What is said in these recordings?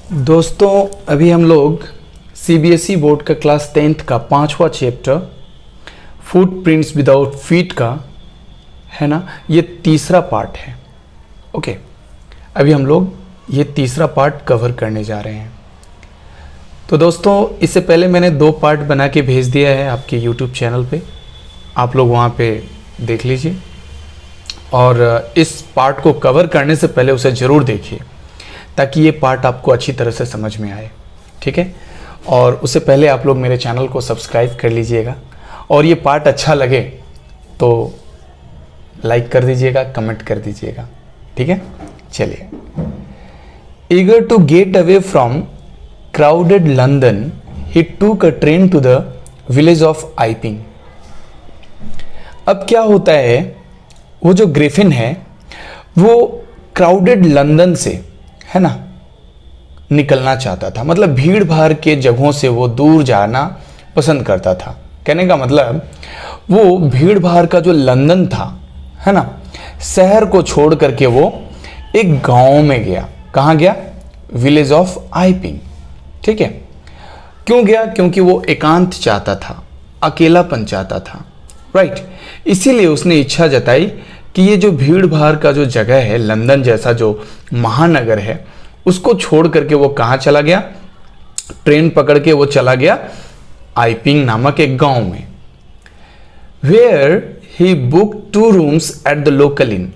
दोस्तों अभी हम लोग सीबीएसई बोर्ड का क्लास 10th का 5वां चैप्टर फुटप्रिंट्स विदाउट फीट का है ना, ये तीसरा पार्ट है। ओके, अभी हम लोग ये तीसरा पार्ट कवर करने जा रहे हैं। तो दोस्तों इससे पहले मैंने 2 पार्ट बना के भेज दिया है आपके यूट्यूब चैनल पे, आप लोग वहाँ पे देख लीजिए और इस पार्ट को कवर करने से पहले उसे ज़रूर देखिए ताकि ये पार्ट आपको अच्छी तरह से समझ में आए, ठीक है। और उससे पहले आप लोग मेरे चैनल को सब्सक्राइब कर लीजिएगा और ये पार्ट अच्छा लगे तो लाइक कर दीजिएगा, कमेंट कर दीजिएगा, ठीक है। चलिए, eager to get away from crowded London he took a train to the village of Iping. अब क्या होता है, वो जो ग्रिफिन है वो क्राउडेड लंदन से, है ना, निकलना चाहता था। मतलब भीड़ भाड़ के जगहों से वो दूर जाना पसंद करता था। कहने का मतलब वो भीड़ भाड़ का जो लंदन था, है ना, शहर को छोड़ करके वो एक गांव में गया। कहाँ गया? विलेज ऑफ आइपिंग, ठीक है। क्यों गया? क्योंकि वो एकांत चाहता था, अकेलापन चाहता था, राइट। इसीलिए उसने इच्छा जताई कि ये जो भीड़ भाड़ का जो जगह है, लंदन जैसा जो महानगर है, उसको छोड़ करके वो कहाँ चला गया? ट्रेन पकड़ के वो चला गया आइपिंग नामक एक गांव में। Where he book 2 rooms at the local inn,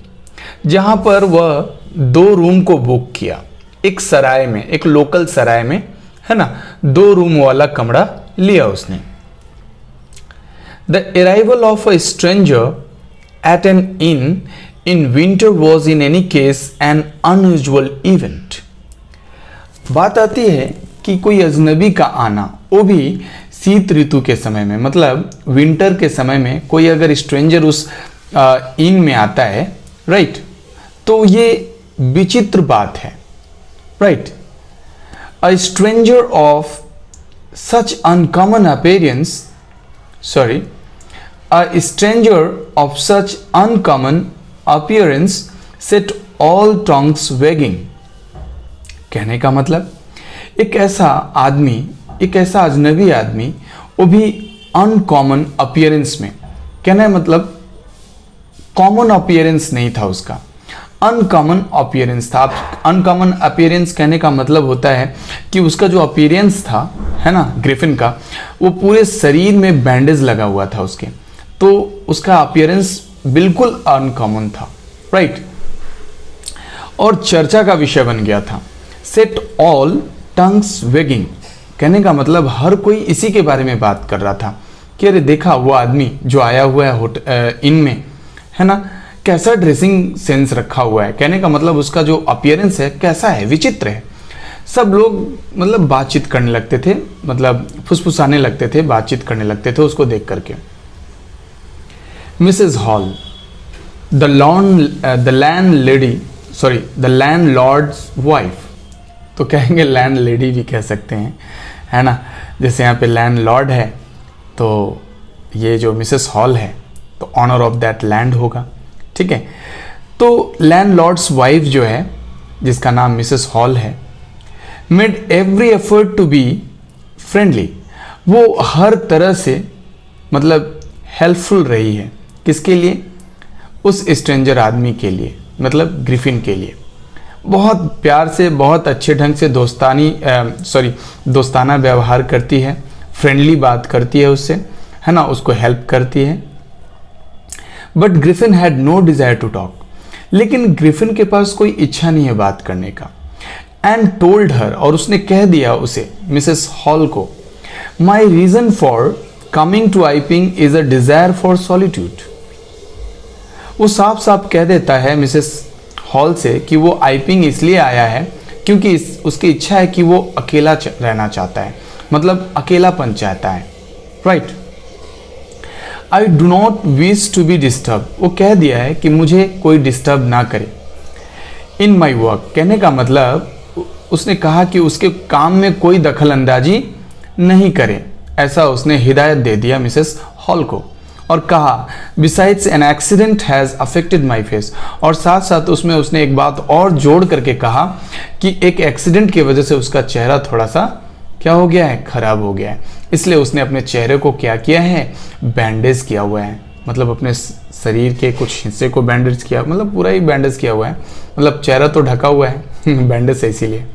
जहां पर वह 2 रूम को बुक किया। एक सराय में, एक लोकल सराय में, है ना, 2 रूम वाला कमरा लिया उसने। The arrival of a stranger at an inn in winter was in any case an unusual event। बात आती है कि कोई अजनबी का आना, वो भी शीत ऋतु के समय में, मतलब विंटर के समय में कोई अगर स्ट्रेंजर उस इन में आता है, राइट, तो ये विचित्र बात है, right. A stranger of such uncommon appearance, sorry, A stranger of such uncommon appearance set all tongues wagging। कहने का मतलब एक ऐसा आदमी, एक ऐसा अजनबी आदमी, वो भी अनकॉमन अपीयरेंस में, कहने मतलब कॉमन अपीयरेंस नहीं था उसका, अनकॉमन अपीयरेंस था। अनकॉमन अपीयरेंस कहने का मतलब होता है कि उसका जो अपीयरेंस था, है ना, ग्रिफिन का, वो पूरे शरीर में बैंडेज लगा हुआ था उसके, तो उसका अपीयरेंस बिल्कुल अनकॉमन था, राइट। और चर्चा का विषय बन गया था। सेट ऑल टंग्स वेगिंग, कहने का मतलब हर कोई इसी के बारे में बात कर रहा था कि अरे देखा वो आदमी जो आया हुआ है इन में, है ना, कैसा ड्रेसिंग सेंस रखा हुआ है। कहने का मतलब उसका जो अपीयरेंस है कैसा है, विचित्र है। सब लोग मतलब बातचीत करने लगते थे, मतलब फुसफुसाने लगते थे, बातचीत करने लगते थे उसको देख करके। Mrs hall, the landlords wife, तो कहेंगे लैंड लेडी भी कह सकते हैं, है ना। जैसे यहाँ पे लैंडलॉर्ड है तो ये जो मिसेस हॉल है तो ऑनर ऑफ दैट लैंड होगा, ठीक है। तो लैंडलॉर्ड्स वाइफ जो है, जिसका नाम मिसेस हॉल है, made every effort to be friendly, वो हर तरह से मतलब हेल्पफुल रही है। किसके लिए? उस स्ट्रेंजर आदमी के लिए, मतलब ग्रिफिन के लिए। बहुत प्यार से, बहुत अच्छे ढंग से दोस्ताना व्यवहार करती है, फ्रेंडली बात करती है उससे, है ना, उसको हेल्प करती है। But Griffin had no desire to talk, लेकिन ग्रिफिन के पास कोई इच्छा नहीं है बात करने का। एंड टोल्ड हर, और उसने कह दिया उसे, मिसेस हॉल को, my reason for coming to Iping is a desire for solitude. वो साफ साफ कह देता है मिसेस हॉल से कि वो आइपिंग इसलिए आया है क्योंकि उसकी इच्छा है कि वो अकेला रहना चाहता है, मतलब अकेलापन चाहता है, right. I do not wish to be disturb, वो कह दिया है कि मुझे कोई डिस्टर्ब ना करे इन माई वर्क। कहने का मतलब उसने कहा कि उसके काम में कोई दखल अंदाजी नहीं करे, ऐसा उसने हिदायत दे दिया मिसेस हॉल को। और कहा besides an accident has affected my face, और साथ साथ उसमें उसने एक बात और जोड़ करके कहा कि एक एक्सीडेंट की वजह से उसका चेहरा थोड़ा सा क्या हो गया है, खराब हो गया है, इसलिए उसने अपने चेहरे को क्या किया है, बैंडेज किया हुआ है। मतलब अपने शरीर के कुछ हिस्से को बैंडेज किया, मतलब पूरा ही बैंडेज किया हुआ है, मतलब चेहरा तो ढका हुआ है बैंडेज से, इसीलिए।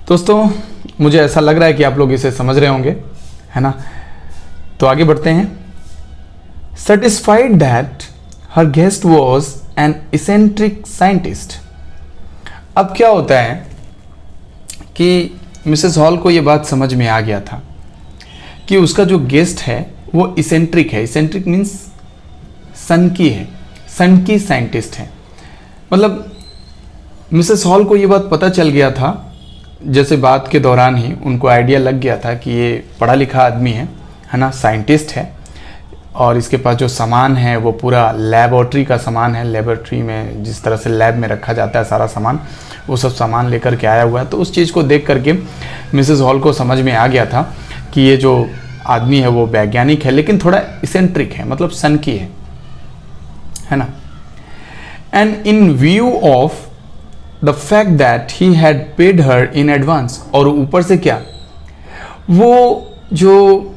दोस्तों मुझे ऐसा लग रहा है कि आप लोग इसे समझ रहे होंगे, है ना। तो आगे बढ़ते हैं। Satisfied that her guest was an eccentric scientist. अब क्या होता है कि मिसेस हॉल को ये बात समझ में आ गया था कि उसका जो गेस्ट है वो इसेंट्रिक है। इसेंट्रिक मीन्स सनकी है, सनकी साइंटिस्ट है। मतलब मिसेस हॉल को ये बात पता चल गया था, जैसे बात के दौरान ही उनको आइडिया लग गया था कि ये पढ़ा लिखा आदमी है ना, साइंटिस्ट है, और इसके पास जो सामान है वो पूरा लेबोरेटरी का सामान है। लेबोरेटरी में जिस तरह से लैब में रखा जाता है सारा सामान, वो सब सामान लेकर के आया हुआ है। तो उस चीज़ को देख करके मिसेस हॉल को समझ में आ गया था कि ये जो आदमी है वो वैज्ञानिक है, लेकिन थोड़ा इसेंट्रिक है, मतलब सनकी है ना। And in view of the fact that he had paid her in advance, और ऊपर से क्या, वो जो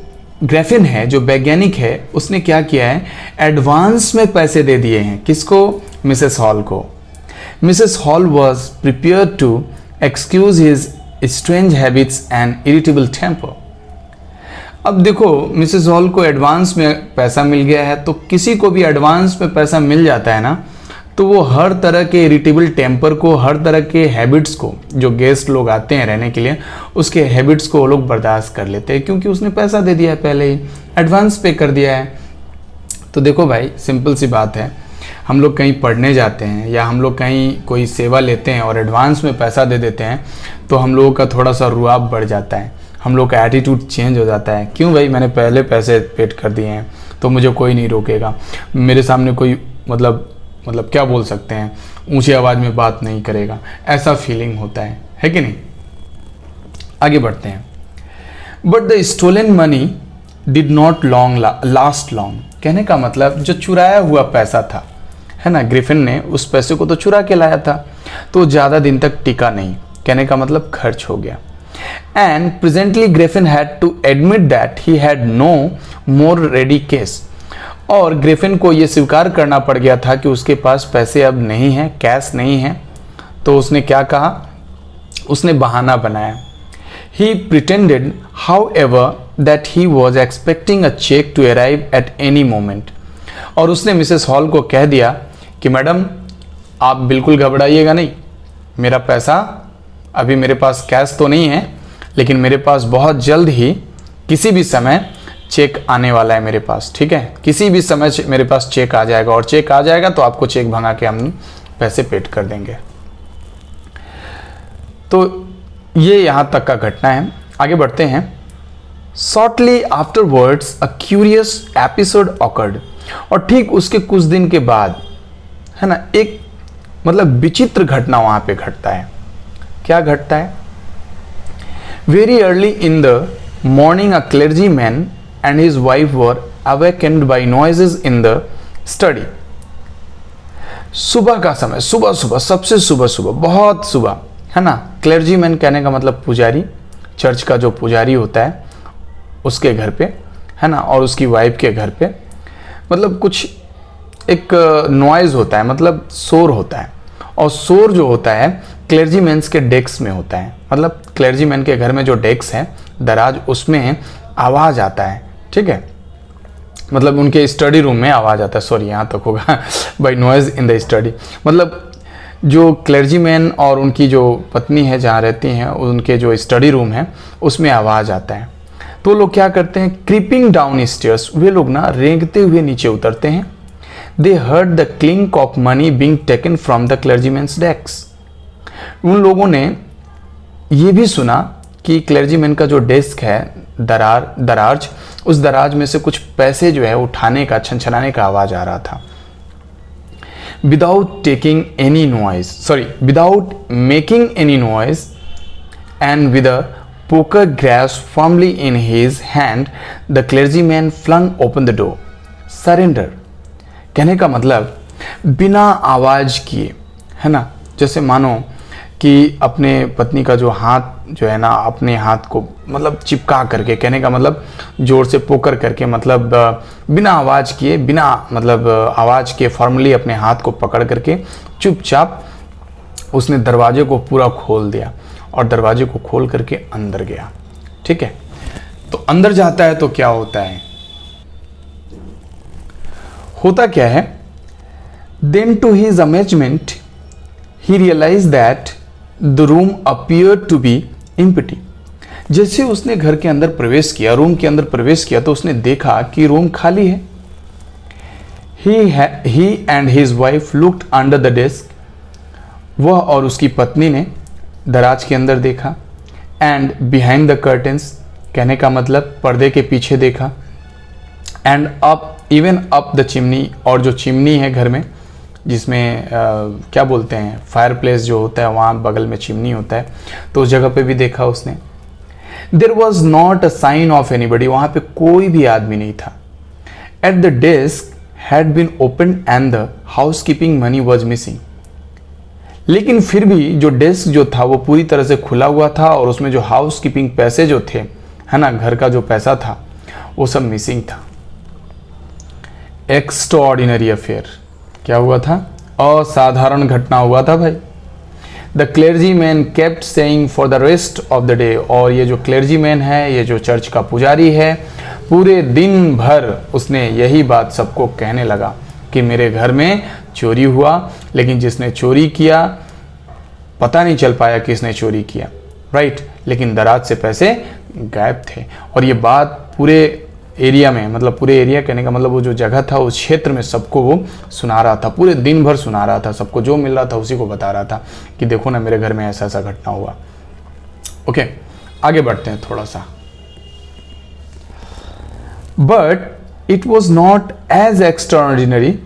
ग्रेफिन है, जो वैज्ञानिक है, उसने क्या किया है, एडवांस में पैसे दे दिए हैं। किसको, मिसेस हॉल को। Mrs Hall was prepare to excuse his strange habits and irritable temper. अब देखो मिसेस हॉल को एडवांस में पैसा मिल गया है, तो किसी को भी एडवांस में पैसा मिल जाता है ना, तो वो हर तरह के इरिटेबल टेम्पर को, हर तरह के हैबिट्स को, जो गेस्ट लोग आते हैं रहने के लिए, उसके हैबिट्स को वो लोग बर्दाश्त कर लेते हैं, क्योंकि उसने पैसा दे दिया है, पहले ही एडवांस पे कर दिया है। तो देखो भाई, सिंपल सी बात है, हम लोग कहीं पढ़ने जाते हैं या हम लोग कहीं कोई सेवा लेते हैं और एडवांस में पैसा दे देते हैं, तो हम लोगों का थोड़ा सा रुआब बढ़ जाता है, हम लोग का एटीट्यूड चेंज हो जाता है। क्यों भाई, मैंने पहले पैसे पेड कर दिए हैं तो मुझे कोई नहीं रोकेगा, मेरे सामने कोई मतलब क्या बोल सकते हैं, ऊंची आवाज़ में बात नहीं करेगा, ऐसा फीलिंग होता है कि नहीं। आगे बढ़ते हैं। But the stolen money did not last long. कहने का मतलब जो चुराया हुआ पैसा था, है ना, ग्रिफिन ने उस पैसे को तो चुरा के लाया था, तो ज़्यादा दिन तक टिका नहीं। कहने का मतलब खर्च हो गया। And presently Griffin had to admit that he had no more ready cash. और ग्रिफिन को ये स्वीकार करना पड़ गया था कि उसके पास पैसे अब नहीं हैं, कैश नहीं है। तो उसने क्या कहा, उसने बहाना बनाया। He pretended however that he was expecting a cheque to arrive at any moment. और उसने मिसेस हॉल को कह दिया कि मैडम आप बिल्कुल घबराइएगा नहीं, मेरा पैसा अभी मेरे पास कैश तो नहीं है, लेकिन मेरे पास बहुत जल्द ही किसी भी समय चेक आने वाला है मेरे पास, ठीक है, किसी भी समय मेरे पास चेक आ जाएगा, और चेक आ जाएगा तो आपको चेक भंगा के हम पैसे पेड कर देंगे। तो ये यहां तक का घटना है। आगे बढ़ते हैं। Shortly afterwards a curious episode awkward. और ठीक उसके कुछ दिन के बाद, है ना, एक मतलब विचित्र घटना वहां पे घटता है। क्या घटता है? Very early in the morning a clergy man and his wife were awakened by noises in the study। सुबह का समय, सुबह सुबह, सबसे सुबह सुबह, बहुत सुबह, है ना। क्लर्जीमैन कहने का मतलब पुजारी, चर्च का जो पुजारी होता है उसके घर पे, है ना, और उसकी वाइफ के घर पे, मतलब कुछ एक नॉइज होता है, मतलब शोर होता है। और शोर जो होता है क्लर्जीमैन्स के डेस्क में होता है, मतलब क्लर्जीमैन के घर में जो डेस्क है, दराज, उसमें आवाज़ आता है, ठीक है, मतलब उनके स्टडी रूम में आवाज़ आता है। सॉरी, यहाँ तक होगा by noise in the study, मतलब जो क्लर्जीमैन और उनकी जो पत्नी है जहाँ रहती हैं, उनके जो स्टडी रूम है उसमें आवाज़ आता है। तो लोग क्या करते हैं, क्रीपिंग डाउन स्टेयर्स, वे लोग ना रेंगते हुए नीचे उतरते हैं। They heard the clink of money being taken from the clergyman's desk. उन लोगों ने ये भी सुना कि क्लर्जीमैन का जो डेस्क है, दराज, उस दराज में से कुछ पैसे जो है उठाने का, छनछनाने का आवाज आ रहा था। Without making any noise and with poker grasped firmly in his hand, the clergyman flung open the door. Surrender. कहने का मतलब बिना आवाज किए, है ना, जैसे मानो कि अपने पत्नी का जो हाथ जो है ना, अपने हाथ को मतलब चिपका करके, कहने का मतलब जोर से पोकर करके, मतलब बिना आवाज किए, बिना मतलब आवाज के फॉर्मली अपने हाथ को पकड़ करके चुपचाप उसने दरवाजे को पूरा खोल दिया और दरवाजे को खोल करके अंदर गया। ठीक है, तो अंदर जाता है तो क्या होता है, होता क्या है, then to his amazement he realize that the room appear to be empty. जैसे उसने घर के अंदर प्रवेश किया, रूम के अंदर प्रवेश किया, तो उसने देखा कि रूम खाली है। He and his wife looked under the desk. वह और उसकी पत्नी ने दराज के अंदर देखा। एंड बिहाइंड द कर्टेंस, कहने का मतलब पर्दे के पीछे देखा। And up, even up the chimney, और जो चिमनी है घर में, जिसमें क्या बोलते हैं, फायर प्लेस जो होता है, वहाँ बगल में चिमनी होता है, तो उस जगह पे भी देखा उसने। There was not a sign of anybody, वहाँ पे कोई भी आदमी नहीं था। At the desk had been open and the house keeping money was missing. लेकिन फिर भी जो डेस्क जो था वो पूरी तरह से खुला हुआ था और उसमें जो हाउस कीपिंग पैसे जो थे, है ना, घर का जो पैसा था, वो सब मिसिंग था। एक्स्ट्राऑर्डिनरी अफेयर, क्या हुआ था, असाधारण घटना हुआ था भाई। The clergyman kept saying for the rest of the day, और ये जो क्लेर्जी मैन है, ये जो चर्च का पुजारी है, पूरे दिन भर उसने यही बात सबको कहने लगा कि मेरे घर में चोरी हुआ, लेकिन जिसने चोरी किया पता नहीं चल पाया किसने चोरी किया, राइट, लेकिन दराज से पैसे गायब थे। और ये बात पूरे एरिया में, मतलब पूरे एरिया कहने का मतलब वो जो जगह था, उस क्षेत्र में सबको वो सुना रहा था, पूरे दिन भर सुना रहा था, सबको जो मिल रहा था उसी को बता रहा था कि देखो ना मेरे घर में ऐसा ऐसा घटना हुआ। ओके, आगे बढ़ते हैं थोड़ा सा। But it was not as extraordinary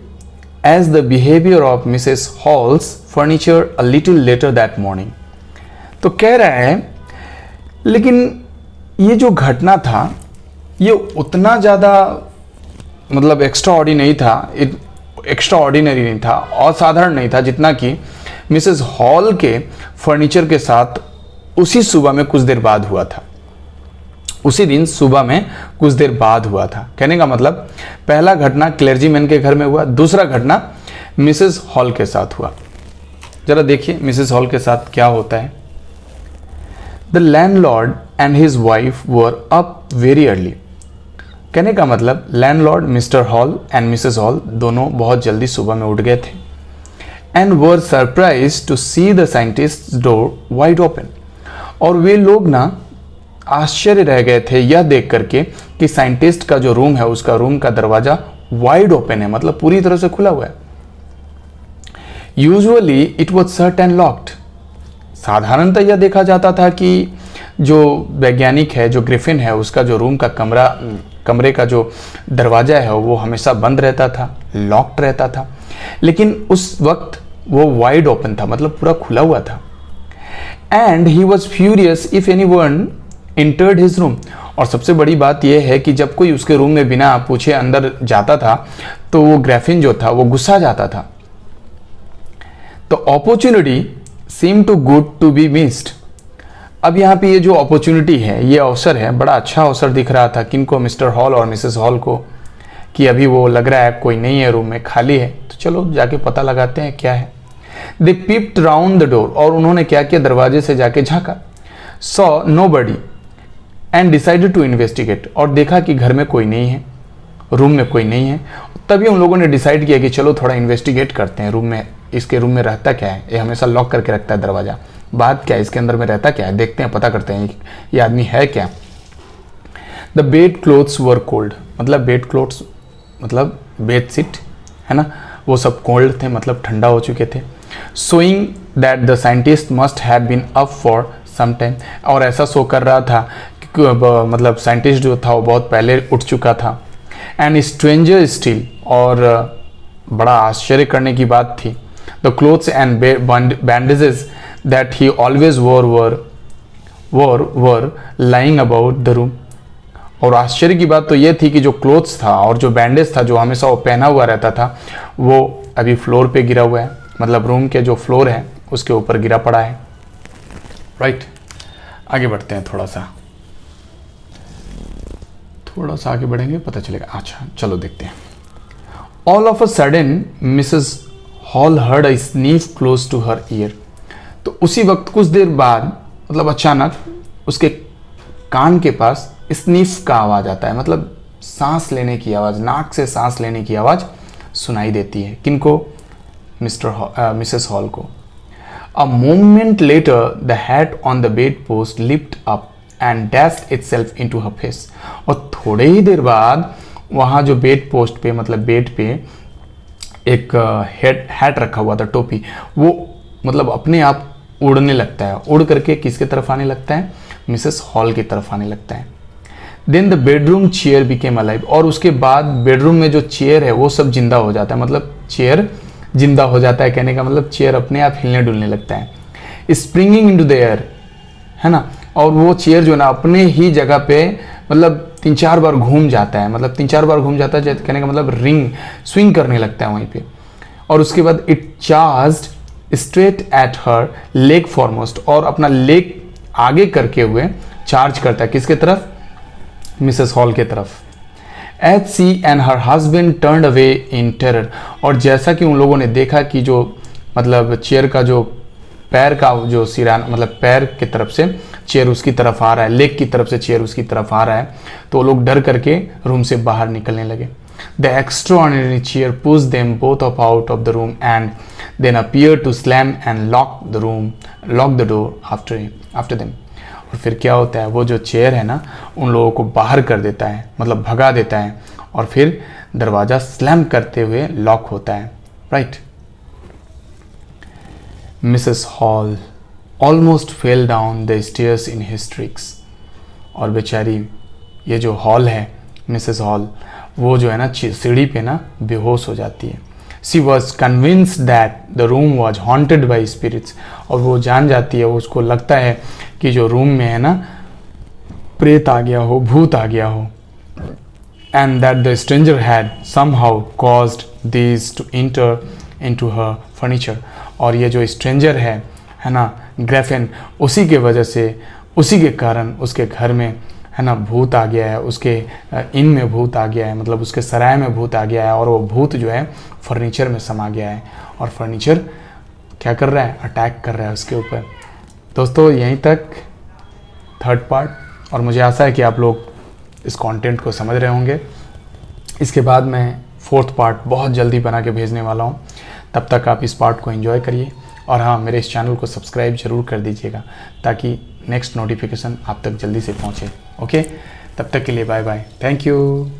as the behavior of Mrs. Hall's furniture a little later that morning। तो कह रहा है, लेकिन ये जो घटना था ये उतना ज़्यादा मतलब एक्स्ट्राऑर्डिनरी नहीं था, असाधारण नहीं था, जितना कि मिसेस हॉल के फर्नीचर के साथ उसी सुबह में कुछ देर बाद हुआ था। उसी दिन सुबह में कुछ देर बाद हुआ था। कहने का मतलब पहला घटना क्लेर्जीमैन के घर में हुआ, दूसरा घटना मिसेस हॉल के साथ हुआ। जरा देखिए मिसेस हॉल के साथ क्या होता है। The landlord and his wife were up very early. कहने का मतलब landlord Mr Hall and Mrs Hall दोनों बहुत जल्दी सुबह में उठ गए थे। And were surprise to see the scientist door wide open. और वे लोग ना आश्चर्य रह गए थे यह देख करके कि साइंटिस्ट का जो रूम है उसका रूम का दरवाजा वाइड ओपन है, मतलब पूरी तरह से खुला हुआ है। Usually it was shut and locked. साधारणतः यह देखा जाता था कि जो वैज्ञानिक है, जो ग्रिफिन है, उसका जो रूम का कमरे का जो दरवाजा है वो हमेशा बंद रहता था, लॉक्ड रहता था। लेकिन उस वक्त वो वाइड ओपन था, मतलब पूरा खुला हुआ था। And he was furious if anyone entered his room. और सबसे बड़ी बात यह है कि जब कोई उसके रूम में बिना पूछे अंदर जाता था तो वो ग्रिफिन जो था वो गुस्सा जाता था। तो opportunity seem too good to be missed. अब यहाँ पे ये जो अपॉर्चुनिटी है, ये अवसर है, बड़ा अच्छा अवसर दिख रहा था किनको, मिस्टर हॉल और मिसेस हॉल को, कि अभी वो लग रहा है कोई नहीं है रूम में, खाली है, तो चलो जाके पता लगाते हैं क्या है। They peeped round the door. और उन्होंने क्या किया, दरवाजे से जाके झांका। Saw nobody and decided to investigate. और देखा कि घर में कोई नहीं है, रूम में कोई नहीं है। तभी उन लोगों ने डिसाइड किया कि चलो थोड़ा इन्वेस्टिगेट करते हैं, रूम में, इसके रूम में रहता क्या है, ये हमेशा लॉक करके रखता है दरवाजा, बात क्या है, इसके अंदर में रहता क्या है, देखते हैं, पता करते हैं ये आदमी है क्या। The bed clothes were cold. मतलब बेड क्लोथ्स मतलब बेड सीट, है ना, वो सब कोल्ड थे, मतलब ठंडा हो चुके थे। Showing that the scientist must have been up for some time. और ऐसा शो कर रहा था कि मतलब साइंटिस्ट जो था वो बहुत पहले उठ चुका था। एंड स्ट्रेंजर स्टिल, और बड़ा आश्चर्य करने की बात थी, the clothes and bandages that he always wore were were lying about the room. और आश्चर्य की बात तो ये थी कि जो क्लोथ्स था और जो बैंडेज था जो हमेशा वो पहना हुआ रहता था वो अभी फ्लोर पे गिरा हुआ है, मतलब रूम के जो फ्लोर है उसके ऊपर गिरा पड़ा है। राइट, आगे बढ़ते हैं, थोड़ा सा आगे बढ़ेंगे, पता चलेगा। अच्छा चलो देखते हैं। All of a sudden Mrs Hall heard a sniff close to her ear. तो उसी वक्त कुछ देर बाद, मतलब अचानक उसके कान के पास स्नीफ का आवाज आता है, मतलब सांस लेने की आवाज, नाक से सांस लेने की आवाज सुनाई देती है। किनको? मिसेस हॉल को। A moment later the hat on the bed post lift up and dashed itself into her face. और थोड़े ही देर बाद वहां जो बेड पोस्ट पे, मतलब बेड पे एक हैट रखा हुआ था, टोपी, वो मतलब अपने आप उड़ने लगता है। उड़ करके किसके तरफ आने लगता है? मिसेस हॉल की तरफ आने लगता है। Then the bedroom chair became alive. और उसके बाद बेडरूम में जो चेयर है वो सब जिंदा हो जाता है, मतलब चेयर जिंदा हो जाता है, कहने का मतलब चेयर अपने आप हिलने डुलने लगता है। स्प्रिंगिंग इनटू द एयर, है ना। और वो चेयर जो है ना अपने ही जगह पे मतलब 3-4 बार घूम जाता है, मतलब 3-4 बार घूम जाता है, कहने का मतलब रिंग स्विंग करने लगता है वहीं पे। और उसके बाद it charged straight at her leg foremost, और अपना लेग आगे करके हुए चार्ज करता है किसके तरफ? मिसेस हॉल के तरफ। As she and her husband turned away in terror. और जैसा कि उन लोगों ने देखा कि जो मतलब चेयर का जो पैर का जो सिराना, मतलब पैर की तरफ से चेयर उसकी तरफ आ रहा है, लेग की तरफ से चेयर उसकी तरफ आ रहा है, तो वो लोग डर करके रूम से बाहर निकलने लगे। The extraordinary chair push them both up out of the room and then appear to slam and lock the door after them. और फिर क्या होता है, वो जो चेयर है ना उन लोगों को बाहर कर देता है, मतलब भगा देता है, और फिर दरवाजा स्लैम करते हुए लॉक होता है। Right. Mrs Hall almost fell down the stairs in hysterics. और बेचारी ये जो हॉल है, मिसेस हॉल, वो जो है ना सीढ़ी पे ना बेहोश हो जाती है। She was convinced that the room was haunted by spirits. और वो जान जाती है, उसको लगता है कि जो रूम में है ना प्रेत आ गया हो, भूत आ गया हो। And that the stranger had somehow caused these two inter into her furniture. और ये जो स्ट्रेंजर है ना ग्रेफिन, उसी के वजह से, उसी के कारण उसके घर में है ना भूत आ गया है, उसके इन में भूत आ गया है, मतलब उसके सराय में भूत आ गया है, और वो भूत जो है फर्नीचर में समा गया है, और फर्नीचर क्या कर रहा है? अटैक कर रहा है उसके ऊपर। दोस्तों यहीं तक थर्ड पार्ट, और मुझे आशा है कि आप लोग इस कंटेंट को समझ रहे होंगे। इसके बाद मैं फोर्थ पार्ट बहुत जल्दी बना के भेजने वाला हूँ। तब तक आप इस पार्ट को एंजॉय करिए, और हाँ, मेरे इस चैनल को सब्सक्राइब जरूर कर दीजिएगा ताकि नेक्स्ट नोटिफिकेशन आप तक जल्दी से पहुँचे। ओके, तब तक के लिए बाय बाय, थैंक यू।